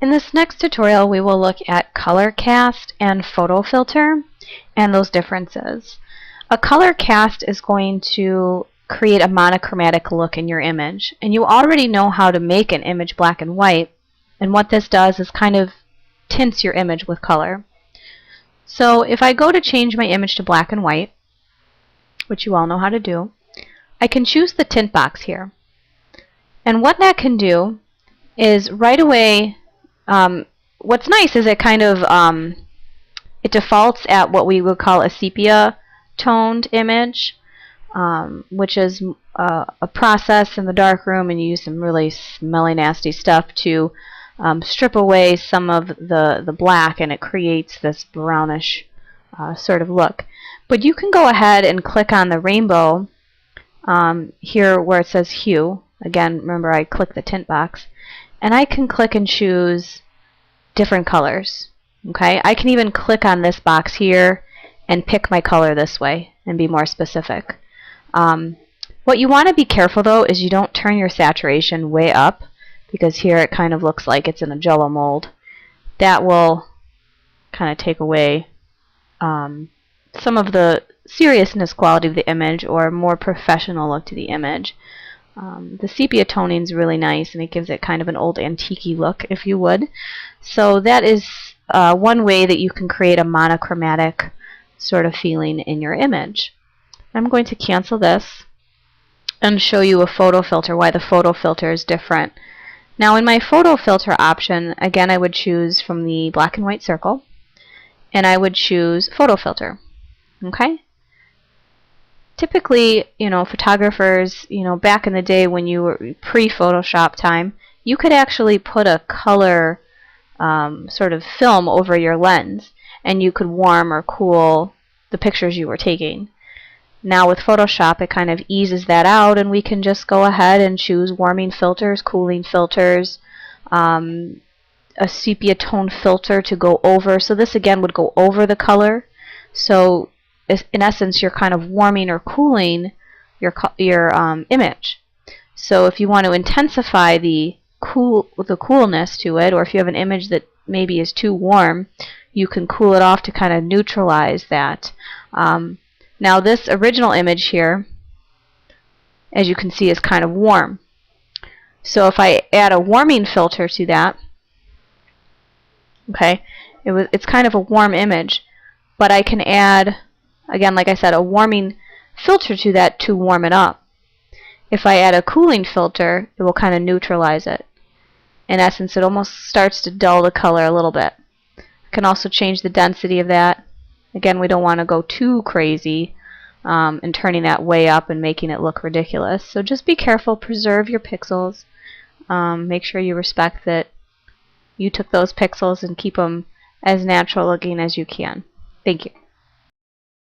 In this next tutorial, we will look at color cast and photo filter and those differences. A color cast is going to create a monochromatic look in your image, and you already know how to make an image black and white, and what this does is kind of tints your image with color. So if I go to change my image to black and white, which you all know how to do, I can choose the tint box here. And what that can do is right away, what's nice is it kind of it defaults at what we would call a sepia toned image, which is a process in the darkroom, and you use some really smelly, nasty stuff to strip away some of the black, and it creates this brownish sort of look. But you can go ahead and click on the rainbow here where it says hue. Again, remember I click the tint box, and I can click and choose different colors. Okay, I can even click on this box here and pick my color this way and be more specific. What you want to be careful though is you don't turn your saturation way up, because here it kind of looks like it's in a jello mold. That will kind of take away some of the seriousness quality of the image, or a more professional look to the image. The sepia toning is really nice, and it gives it kind of an old antique-y look, if you would. So that is one way that you can create a monochromatic sort of feeling in your image. I'm going to cancel this and show you a photo filter, why the photo filter is different. Now in my photo filter option, again I would choose from the black and white circle, and I would choose photo filter. Okay? Typically, photographers, back in the day when you were pre-Photoshop time, you could actually put a color sort of film over your lens, and you could warm or cool the pictures you were taking. Now with Photoshop, it kind of eases that out, and we can just go ahead and choose warming filters, cooling filters, a sepia tone filter to go over. So this again would go over the color. So in essence, you're kind of warming or cooling your image. So if you want to intensify the coolness to it, or if you have an image that maybe is too warm, you can cool it off to kind of neutralize that. Now this original image here, as you can see, is kind of warm. So if I add a warming filter to that, okay, it's kind of a warm image, but I can add, again, like I said, a warming filter to that to warm it up. If I add a cooling filter, it will kind of neutralize it. In essence, it almost starts to dull the color a little bit. I can also change the density of that. Again, we don't want to go too crazy and turning that way up and making it look ridiculous. So just be careful, preserve your pixels. Make sure you respect that you took those pixels and keep them as natural looking as you can. Thank you.